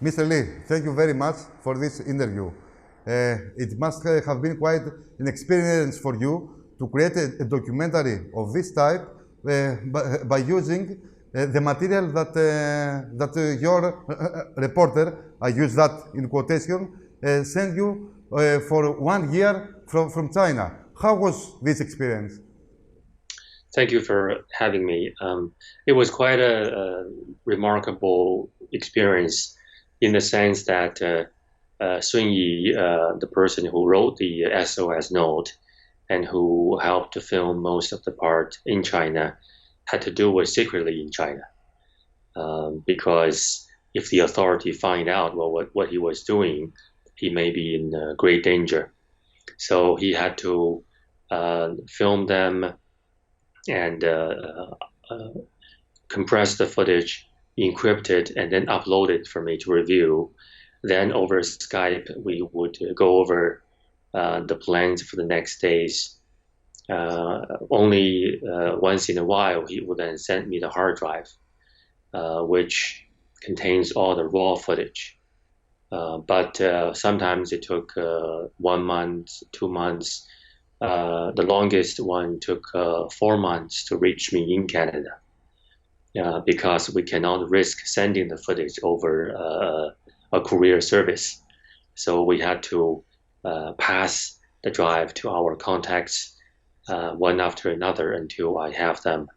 Mr. Lee, thank you very much for this interview. It must have been quite an experience for you to create a documentary of this type by using the material that your reporter, I use that in quotation, sent you for 1 year from China. How was this experience? Thank you for having me. It was quite a remarkable experience in the sense that Sun Yi, the person who wrote the SOS note and who helped to film most of the part in China, had to do it secretly in China. Because if the authority find out what he was doing, he may be in great danger. So he had to film them and compress the footage, encrypt it, and then upload it for me to review. Then over Skype, we would go over the plans for the next days. Only once in a while, he would then send me the hard drive, which contains all the raw footage. But sometimes it took 1 month, 2 months. The longest one took 4 months to reach me in Canada, because we cannot risk sending the footage over a courier service. So we had to pass the drive to our contacts one after another until I have them.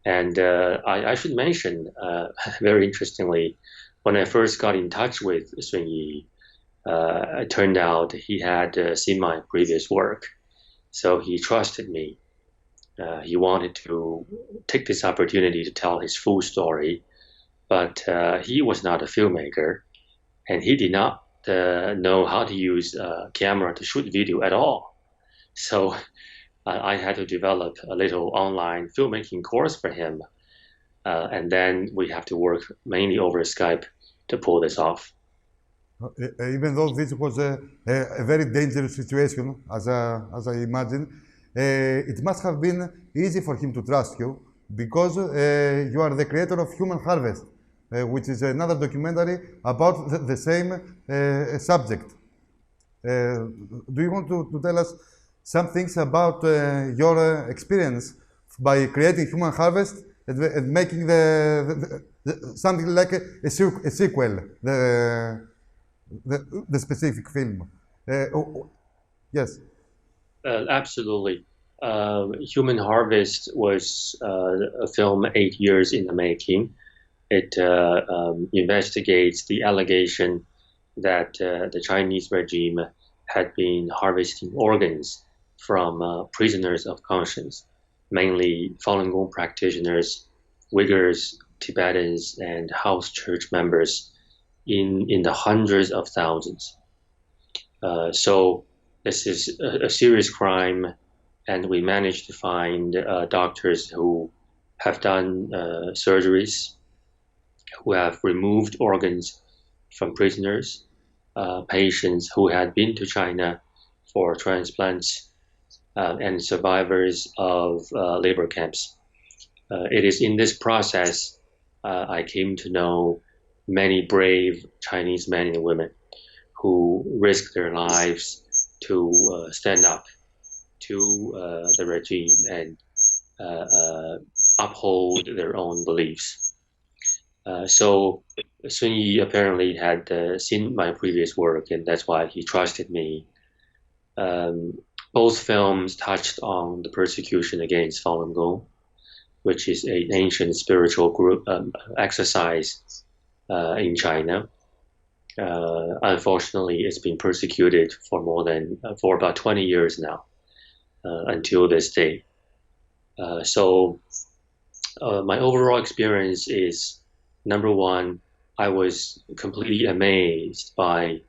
And I should mention, very interestingly, when I first got in touch with Sun Yi, it turned out he had seen my previous work. So he trusted me. He wanted to take this opportunity to tell his full story, but he was not a filmmaker, and he did not know how to use a camera to shoot video at all. So I had to develop a little online filmmaking course for him, and then we have to work mainly over Skype to pull this off. Even though this was a very dangerous situation, as I imagine, it must have been easy for him to trust you, because you are the creator of Human Harvest, which is another documentary about the same subject. Do you want to tell us some things about your experience by creating Human Harvest and making something like a sequel, the specific film? Yes. Absolutely. Human Harvest was a film 8 years in the making. It investigates the allegation that the Chinese regime had been harvesting organs from prisoners of conscience, mainly Falun Gong practitioners, Uyghurs, Tibetans, and house church members in the hundreds of thousands. So this is a serious crime, and we managed to find doctors who have done surgeries, who have removed organs from prisoners, patients who had been to China for transplants, and survivors of labor camps. It is in this process I came to know many brave Chinese men and women who risked their lives to stand up to the regime and uphold their own beliefs. So Sun Yi apparently had seen my previous work, and that's why he trusted me. Both films touched on the persecution against Falun Gong, which is an ancient spiritual group exercise in China. Unfortunately, it's been persecuted for about 20 years now, until this day. So my overall experience is, number one, I was completely amazed by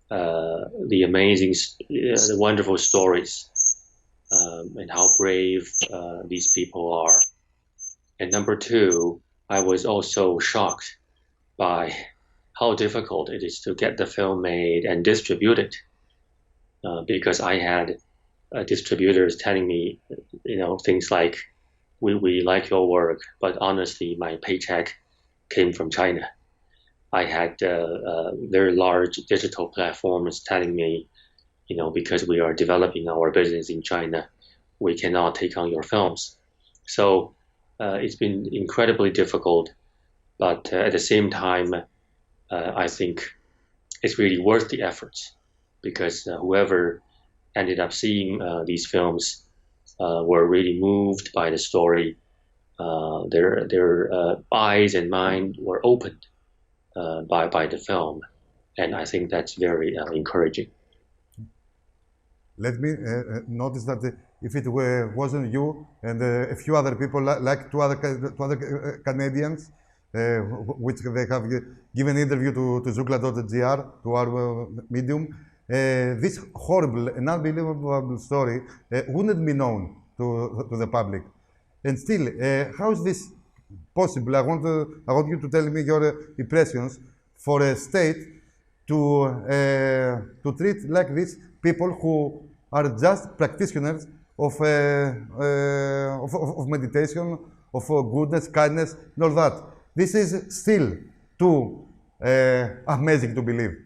the wonderful stories and how brave these people are. And number two, I was also shocked by how difficult it is to get the film made and distributed, because I had distributors telling me, things like, we like your work, but honestly, my paycheck came from China. I had very large digital platforms telling me, because we are developing our business in China, we cannot take on your films. So it's been incredibly difficult, but at the same time, I think it's really worth the efforts, because whoever ended up seeing these films were really moved by the story. Their eyes and mind were opened by the film, and I think that's very encouraging. Let me notice that if it wasn't you and a few other people, like two other Canadians, which they have given interview to zoukla.gr, to our medium, this horrible and unbelievable story wouldn't be known to the public. And still, how is this possible? I want you to tell me your impressions for a state to treat like this people who are just practitioners of meditation, of goodness, kindness, and all that. This is still too amazing to believe.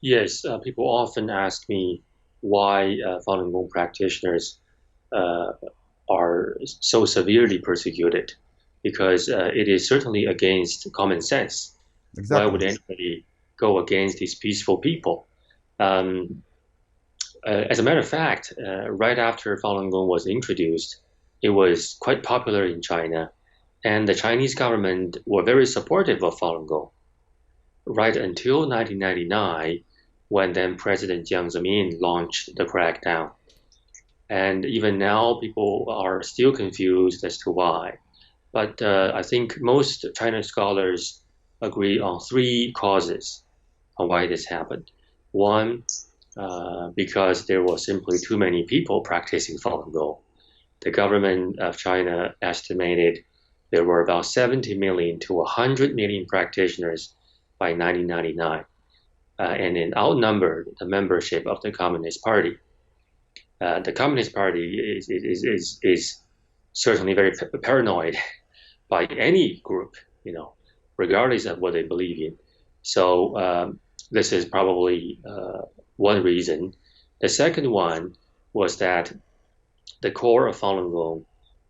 Yes, people often ask me why Falun Gong practitioners are so severely persecuted, because it is certainly against common sense. Exactly. Why would anybody go against these peaceful people? As a matter of fact, right after Falun Gong was introduced, it was quite popular in China, and the Chinese government were very supportive of Falun Gong, right until 1999, when then President Jiang Zemin launched the crackdown. And even now, people are still confused as to why. But I think most China scholars agree on three causes on why this happened. One, because there were simply too many people practicing Falun Gong. The government of China estimated there were about 70 million to 100 million practitioners by 1999, and it outnumbered the membership of the Communist Party. The Communist Party is certainly very paranoid by any group, regardless of what they believe in. So this is probably one reason. The second one was that the core of Falun Gong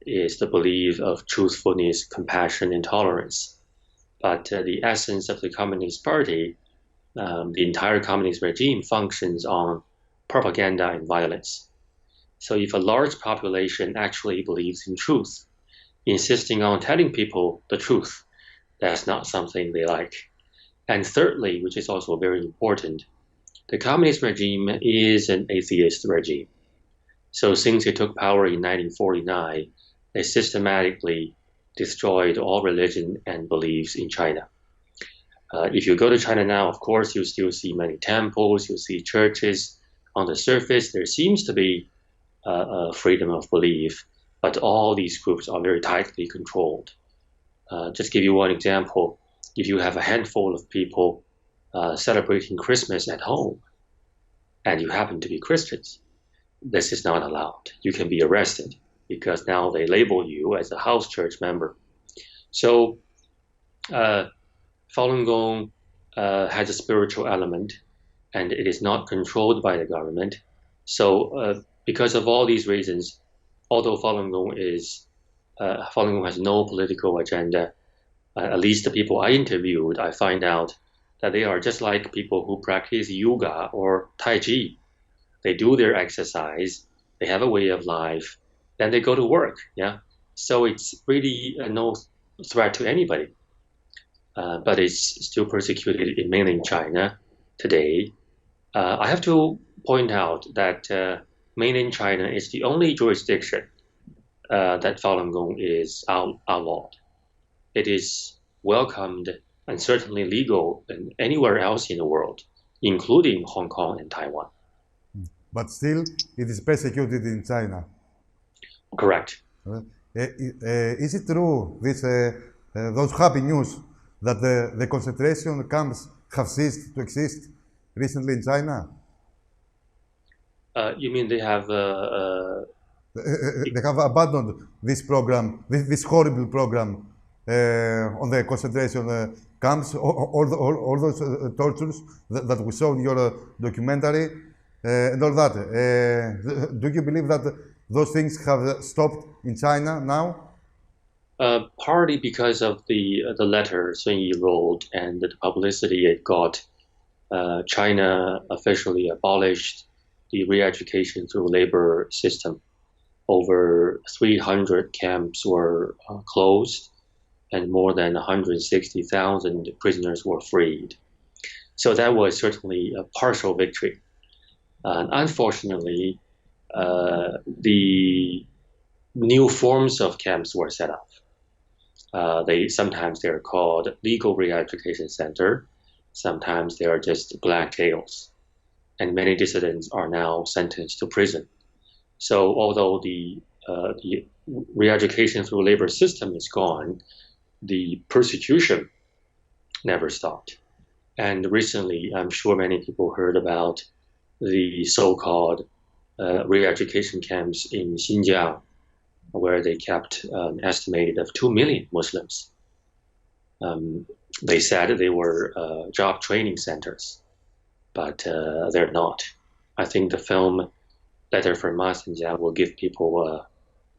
is the belief of truthfulness, compassion, and tolerance. But the essence of the Communist Party, the entire communist regime, functions on propaganda and violence. So if a large population actually believes in truth, insisting on telling people the truth, that's not something they like. And thirdly, which is also very important, the communist regime is an atheist regime. So since it took power in 1949, they systematically destroyed all religion and beliefs in China. If you go to China now, of course, you still see many temples, you see churches. On the surface, there seems to be freedom of belief, but all these groups are very tightly controlled. Just give you one example. If you have a handful of people celebrating Christmas at home, and you happen to be Christians, this is not allowed. You can be arrested, because now they label you as a house church member. So Falun Gong has a spiritual element, and it is not controlled by the government. So because of all these reasons, although Falun Gong has no political agenda, at least the people I interviewed, I find out that they are just like people who practice yoga or Tai Chi. They do their exercise, they have a way of life, then they go to work. Yeah, so it's really no threat to anybody. But it's still persecuted in mainland China today. I have to point out that mainland China is the only jurisdiction that Falun Gong is outlawed. It is welcomed and certainly legal anywhere else in the world, including Hong Kong and Taiwan. But still, it is persecuted in China. Correct. Is it true, those happy news, that the concentration camps have ceased to exist recently in China? You mean they have... they have abandoned this program, this horrible program on the concentration camps, all those tortures that we saw in your documentary, and all that. Do you believe that those things have stopped in China now? Partly because of the letter Sun Yi wrote and the publicity it got. China officially abolished the re-education through labor system. Over 300 camps were closed, and more than 160,000 prisoners were freed. So that was certainly a partial victory. Unfortunately, the new forms of camps were set up. Sometimes they're called legal re-education center. Sometimes they are just black jails. And many dissidents are now sentenced to prison. So although the re-education through labor system is gone, the persecution never stopped. And recently, I'm sure many people heard about the so-called re-education camps in Xinjiang, where they kept an estimated of 2 million Muslims. They said they were job training centers, but they're not. I think the film Letter from Xinjiang will give people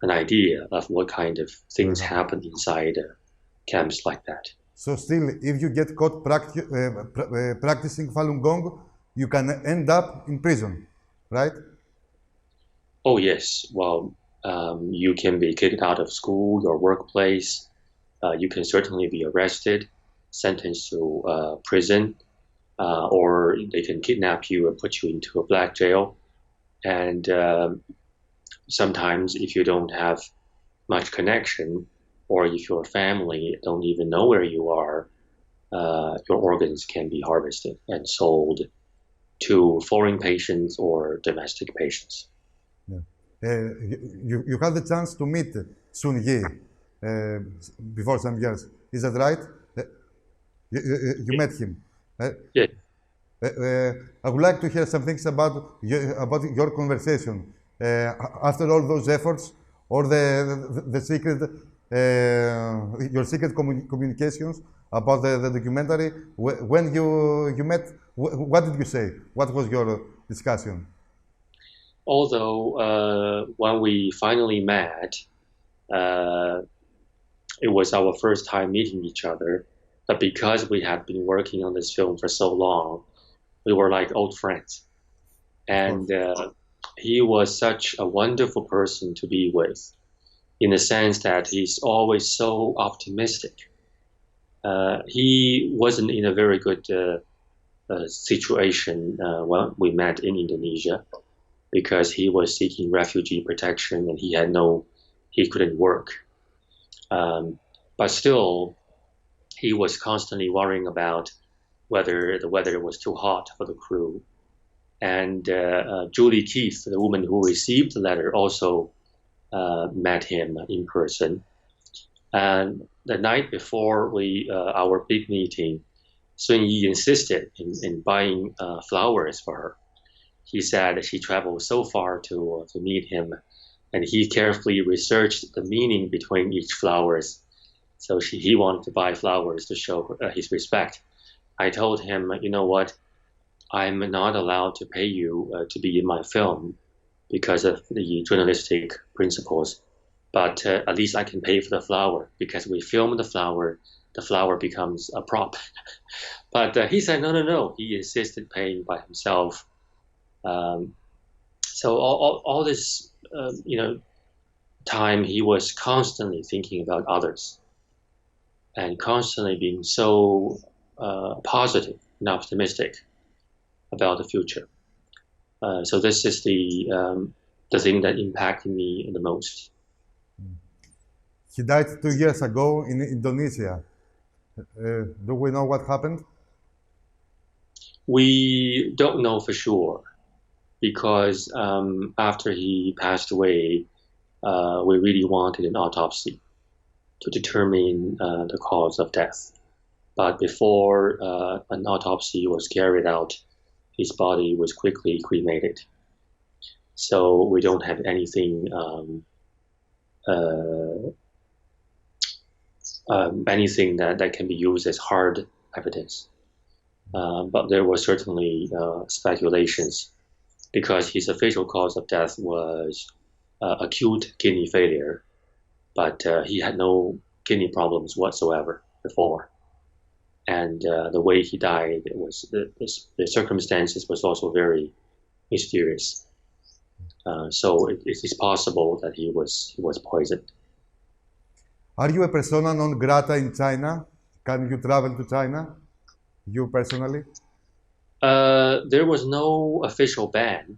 an idea of what kind of things happen inside camps like that. So still, if you get caught practicing Falun Gong, you can end up in prison, right? Oh yes. Well, you can be kicked out of school, your workplace. You can certainly be arrested, sentenced to prison, or they can kidnap you and put you into a black jail. And sometimes if you don't have much connection, or if your family don't even know where you are, your organs can be harvested and sold to foreign patients or domestic patients. Yeah. You had the chance to meet Sun Yi before some years. Is that right? You met him. Yeah. I would like to hear some things about your conversation. After all those efforts, or the secret, your secret communications about the documentary, when you met, what did you say? What was your discussion? Although when we finally met, it was our first time meeting each other, but because we had been working on this film for so long, we were like old friends. And he was such a wonderful person to be with, in the sense that he's always so optimistic. He wasn't in a very good situation when we met in Indonesia, because he was seeking refugee protection and he couldn't work. But still, he was constantly worrying about whether the weather was too hot for the crew. And Julie Keith, the woman who received the letter, also met him in person. And the night before our big meeting, Sun Yi insisted in buying flowers for her. He said she traveled so far to meet him, and he carefully researched the meaning between each flowers. So he wanted to buy flowers to show his respect. I told him, you know what, I'm not allowed to pay you to be in my film because of the journalistic principles, but at least I can pay for the flower, because we film the flower becomes a prop. But he said, no. He insisted paying by himself. So all this, time, he was constantly thinking about others and constantly being so positive and optimistic about the future. So this is the thing that impacted me the most. He died 2 years ago in Indonesia. Do we know what happened? We don't know for sure, because after he passed away, we really wanted an autopsy to determine the cause of death. But before an autopsy was carried out, his body was quickly cremated. So we don't have anything anything that can be used as hard evidence. But there were certainly speculations because his official cause of death was acute kidney failure, but he had no kidney problems whatsoever before. And the way he died, the circumstances was also very mysterious. So it is possible that he was poisoned. Are you a persona non grata in China? Can you travel to China? You personally? There was no official ban,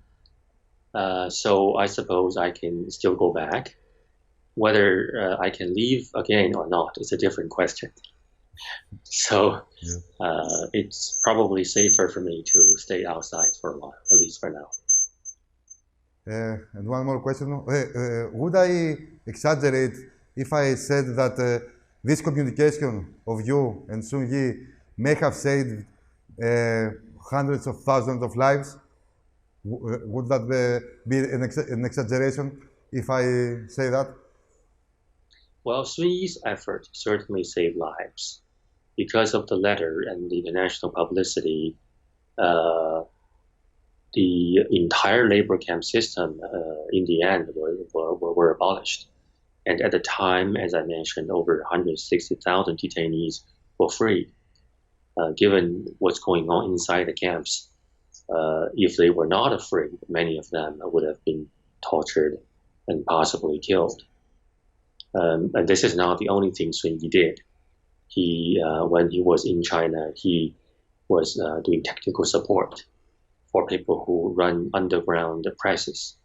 so I suppose I can still go back. Whether I can leave again or not is a different question. So it's probably safer for me to stay outside for a while, at least for now. And one more question. Would I exaggerate if I said that this communication of you and Sun Yi may have saved hundreds of thousands of lives? Would that be an exaggeration if I say that? Well, Sun Yi's effort certainly saved lives. Because of the letter and the international publicity, the entire labor camp system in the end were abolished. And at the time, as I mentioned, over 160,000 detainees were freed. Given what's going on inside the camps, if they were not freed, many of them would have been tortured and possibly killed. And this is not the only thing Sun Yi did. When he was in China, he was doing technical support for people who run underground presses,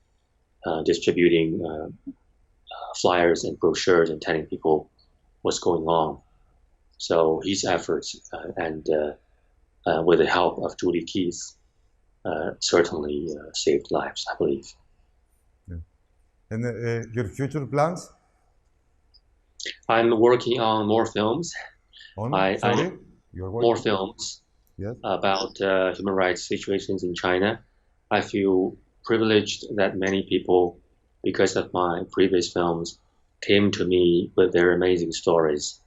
distributing flyers and brochures and telling people what's going on. So his efforts and with the help of Julie Keith certainly saved lives, I believe. Yeah. And your future plans? I'm working on more films. Sorry? More films about human rights situations in China. I feel privileged that many people, because of my previous films, came to me with their amazing stories.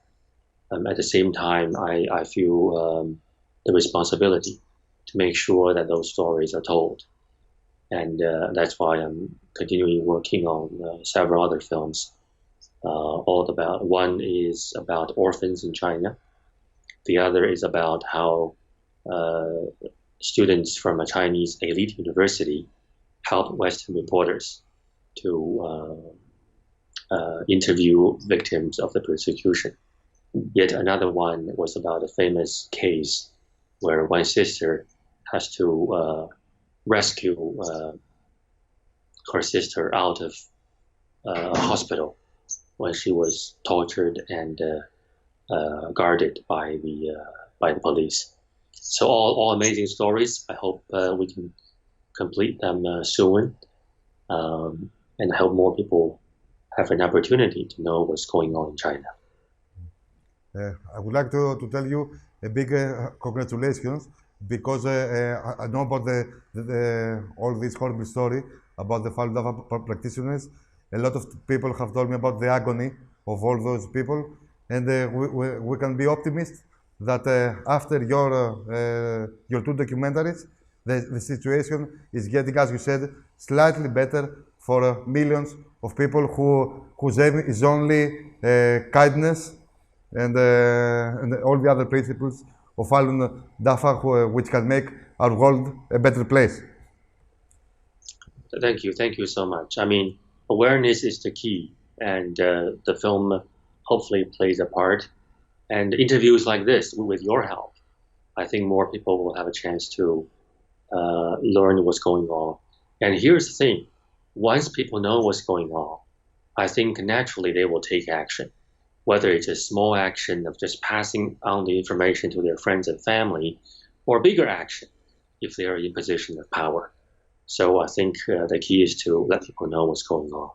At the same time, I feel the responsibility to make sure that those stories are told. And that's why I'm continuing working on several other films. One is about orphans in China. The other is about how students from a Chinese elite university helped Western reporters to interview victims of the persecution. Yet another one was about a famous case where one sister has to rescue her sister out of a hospital when she was tortured and guarded by the police. So all amazing stories. I hope we can complete them soon, and I hope more people have an opportunity to know what's going on in China. I would like to tell you a big congratulations, because I know about all this horrible story about the Fάλουν Ντάφα practitioners. A lot of people have told me about the agony of all those people, and we can be optimists that after your two documentaries, the situation is getting, as you said, slightly better for millions of people whose aim is only kindness and all the other principles of Φάλουν Ντάφα, which can make our world a better place. Thank you so much. I mean, awareness is the key, and the film hopefully plays a part. And interviews like this, with your help, I think more people will have a chance to learn what's going on. And here's the thing, once people know what's going on, I think naturally they will take action. Whether it's a small action of just passing on the information to their friends and family, or bigger action if they are in position of power. So I think the key is to let people know what's going on.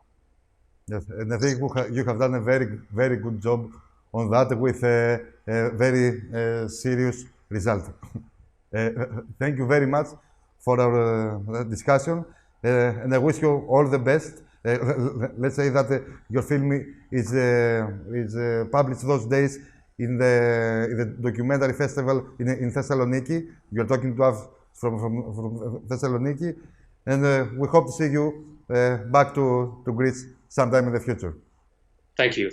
Yes, and I think you have done a very, very good job on that with a very serious result. Thank you very much for our discussion, and I wish you all the best let's say that your film is published those days in the documentary festival in Thessaloniki. You're talking to us from Thessaloniki, and we hope to see you back to Greece sometime in the future. Thank you.